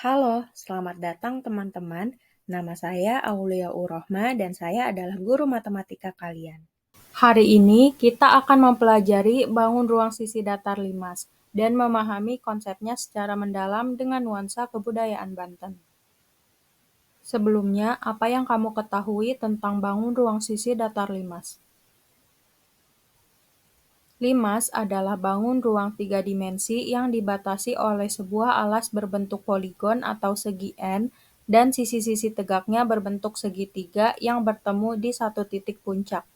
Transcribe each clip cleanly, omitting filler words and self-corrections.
Halo, selamat datang teman-teman. Nama saya Aulia Urohma dan saya adalah guru matematika kalian. Hari ini kita akan mempelajari bangun ruang sisi datar limas dan memahami konsepnya secara mendalam dengan nuansa kebudayaan Banten. Sebelumnya, apa yang kamu ketahui tentang bangun ruang sisi datar limas? Limas adalah bangun ruang tiga dimensi yang dibatasi oleh sebuah alas berbentuk poligon atau segi N dan sisi-sisi tegaknya berbentuk segitiga yang bertemu di satu titik puncak.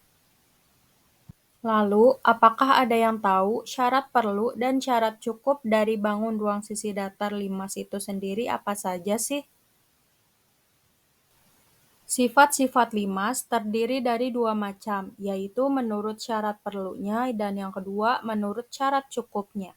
Lalu, apakah ada yang tahu syarat perlu dan syarat cukup dari bangun ruang sisi datar limas itu sendiri apa saja sih? Sifat-sifat limas terdiri dari dua macam, yaitu menurut syarat perlunya dan yang kedua menurut syarat cukupnya.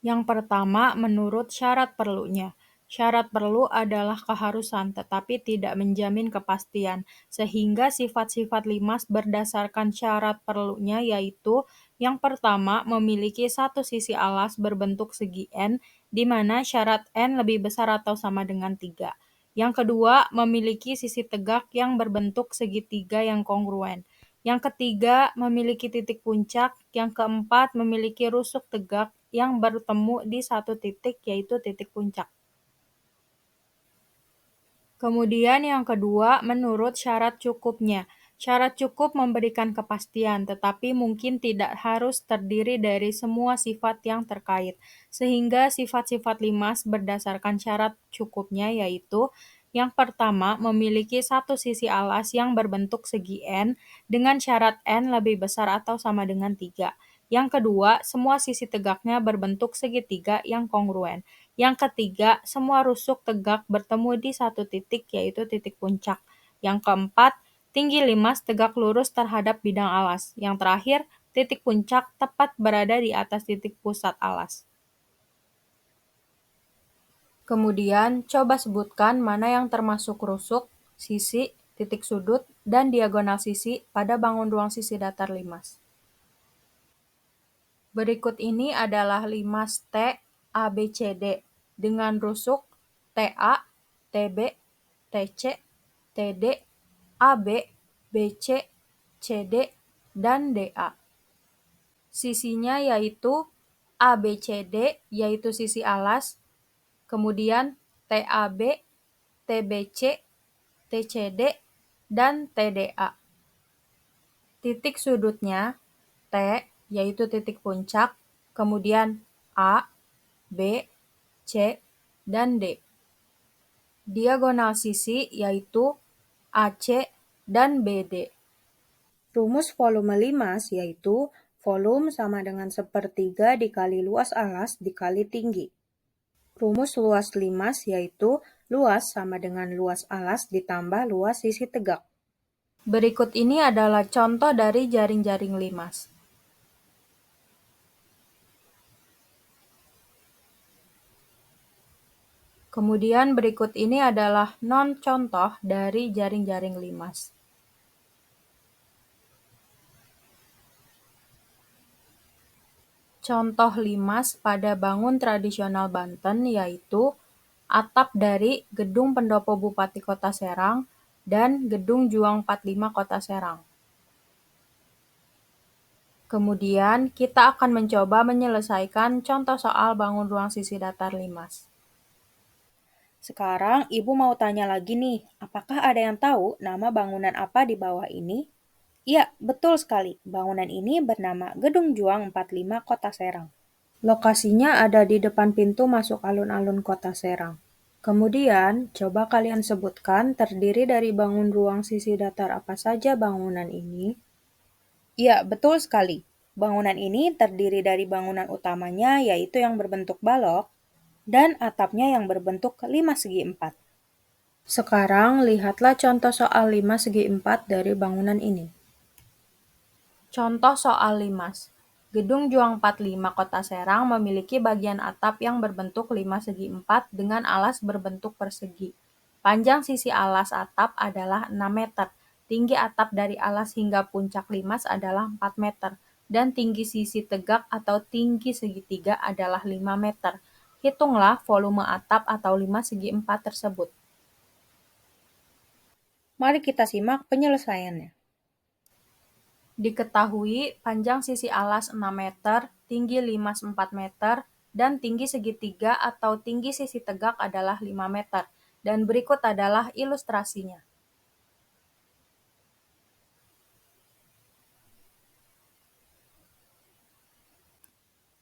Yang pertama, menurut syarat perlunya. Syarat perlu adalah keharusan, tetapi tidak menjamin kepastian, sehingga sifat-sifat limas berdasarkan syarat perlunya yaitu yang pertama, memiliki satu sisi alas berbentuk segi N, di mana syarat N lebih besar atau sama dengan 3. Yang kedua, memiliki sisi tegak yang berbentuk segitiga yang kongruen. Yang ketiga, memiliki titik puncak. Yang keempat, memiliki rusuk tegak yang bertemu di satu titik, yaitu titik puncak. Kemudian yang kedua, menurut syarat cukupnya. Syarat cukup memberikan kepastian, tetapi mungkin tidak harus terdiri dari semua sifat yang terkait. Sehingga sifat-sifat limas berdasarkan syarat cukupnya yaitu yang pertama, memiliki satu sisi alas yang berbentuk segi N dengan syarat N lebih besar atau sama dengan 3. Yang kedua, semua sisi tegaknya berbentuk segitiga yang kongruen. Yang ketiga, semua rusuk tegak bertemu di satu titik, yaitu titik puncak. Yang keempat, tinggi limas tegak lurus terhadap bidang alas. Yang terakhir, titik puncak tepat berada di atas titik pusat alas. Kemudian, coba sebutkan mana yang termasuk rusuk, sisi, titik sudut, dan diagonal sisi pada bangun ruang sisi datar limas. Berikut ini adalah limas T, A, B, C, D dengan rusuk TA, TB, TC, TD, AB, BC, CD, dan DA. Sisinya yaitu ABCD, yaitu sisi alas, kemudian TAB, TBC, TCD, dan TDA. Titik sudutnya T, yaitu titik puncak, kemudian A, B, C, dan D. Diagonal sisi yaitu AC dan BD. Rumus volume limas yaitu volume sama dengan sepertiga dikali luas alas dikali tinggi. Rumus luas limas yaitu luas sama dengan luas alas ditambah luas sisi tegak. Berikut ini adalah contoh dari jaring-jaring limas. Kemudian berikut ini adalah non-contoh dari jaring-jaring limas. Contoh limas pada bangun tradisional Banten yaitu atap dari Gedung Pendopo Bupati Kota Serang dan Gedung Juang 45 Kota Serang. Kemudian kita akan mencoba menyelesaikan contoh soal bangun ruang sisi datar limas. Sekarang Ibu mau tanya lagi nih, apakah ada yang tahu nama bangunan apa di bawah ini? Ya, betul sekali. Bangunan ini bernama Gedung Juang 45 Kota Serang. Lokasinya ada di depan pintu masuk alun-alun Kota Serang. Kemudian, coba kalian sebutkan terdiri dari bangun ruang sisi datar apa saja bangunan ini? Ya, betul sekali. Bangunan ini terdiri dari bangunan utamanya yaitu yang berbentuk balok dan atapnya yang berbentuk 5 segi 4. Sekarang lihatlah contoh soal 5 segi 4 dari bangunan ini. Contoh soal limas. Gedung Juang 45 Kota Serang memiliki bagian atap yang berbentuk 5 segi 4 dengan alas berbentuk persegi. Panjang sisi alas atap adalah 6 meter, tinggi atap dari alas hingga puncak limas adalah 4 meter, dan tinggi sisi tegak atau tinggi segitiga adalah 5 meter. Hitunglah volume atap atau 5 segi 4 tersebut. Mari kita simak penyelesaiannya. Diketahui panjang sisi alas 6 meter, tinggi 5,4 meter, dan tinggi segitiga atau tinggi sisi tegak adalah 5 meter. Dan berikut adalah ilustrasinya.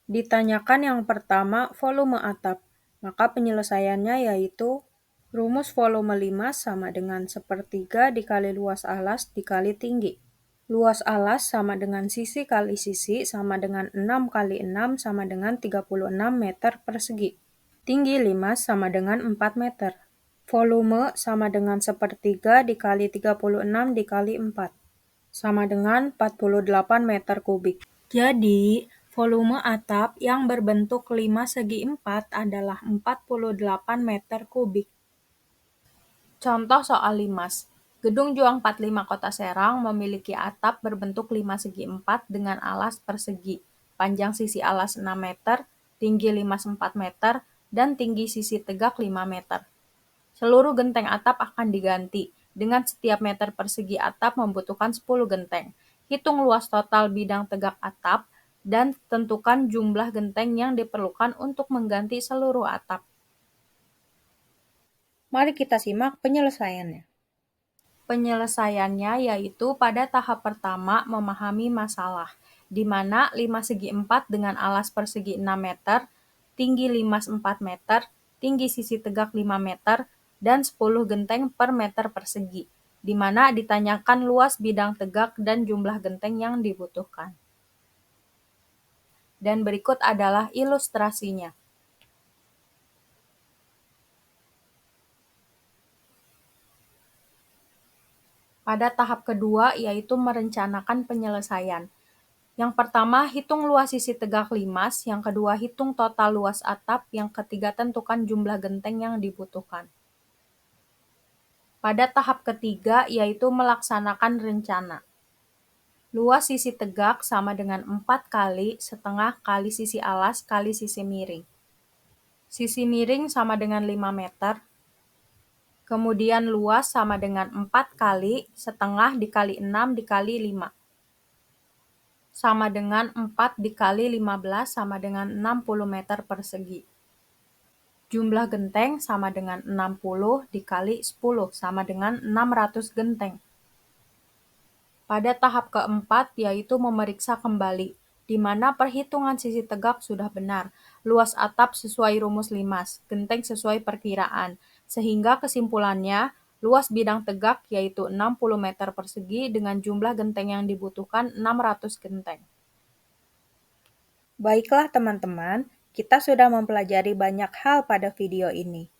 Ditanyakan yang pertama volume atap, maka penyelesaiannya yaitu rumus volume 5 sama dengan 1/3 dikali luas alas dikali tinggi. Luas alas sama dengan sisi kali sisi sama dengan 6 kali 6 sama dengan 36 meter persegi. Tinggi 5 sama dengan 4 meter. Volume sama dengan 1/3 dikali 36 dikali 4, sama dengan 48 meter kubik. Jadi, volume atap yang berbentuk 5 segi 4 adalah 48 meter kubik. Contoh soal limas. Gedung Juang 45 Kota Serang memiliki atap berbentuk 5 segi 4 dengan alas persegi. Panjang sisi alas 6 meter, tinggi 5,4 meter, dan tinggi sisi tegak 5 meter. Seluruh genteng atap akan diganti. Dengan setiap meter persegi atap membutuhkan 10 genteng. Hitung luas total bidang tegak atap dan tentukan jumlah genteng yang diperlukan untuk mengganti seluruh atap. Mari kita simak penyelesaiannya. Penyelesaiannya yaitu pada tahap pertama memahami masalah, di mana 5 segi 4 dengan alas persegi 6 meter, tinggi 5,4 meter, tinggi sisi tegak 5 meter, dan 10 genteng per meter persegi, di mana ditanyakan luas bidang tegak dan jumlah genteng yang dibutuhkan. Dan berikut adalah ilustrasinya. Pada tahap kedua, yaitu merencanakan penyelesaian. Yang pertama, hitung luas sisi tegak limas. Yang kedua, hitung total luas atap. Yang ketiga, tentukan jumlah genteng yang dibutuhkan. Pada tahap ketiga, yaitu melaksanakan rencana. Luas sisi tegak sama dengan 4 kali setengah kali sisi alas kali sisi miring. Sisi miring sama dengan 5 meter. Kemudian luas sama dengan 4 kali setengah dikali 6 dikali 5. Sama dengan 4 dikali 15 sama dengan 60 meter persegi. Jumlah genteng sama dengan 60 dikali 10 sama dengan 600 genteng. Pada tahap keempat yaitu memeriksa kembali, di mana perhitungan sisi tegak sudah benar, luas atap sesuai rumus limas, genteng sesuai perkiraan, sehingga kesimpulannya luas bidang tegak yaitu 60 meter persegi dengan jumlah genteng yang dibutuhkan 600 genteng. Baiklah teman-teman, kita sudah mempelajari banyak hal pada video ini.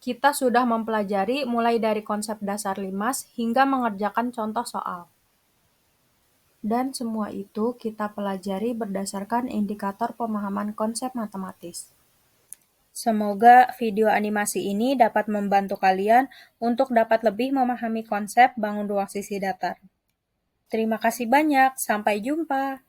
Kita sudah mempelajari mulai dari konsep dasar limas hingga mengerjakan contoh soal. Dan semua itu kita pelajari berdasarkan indikator pemahaman konsep matematis. Semoga video animasi ini dapat membantu kalian untuk dapat lebih memahami konsep bangun ruang sisi datar. Terima kasih banyak, sampai jumpa.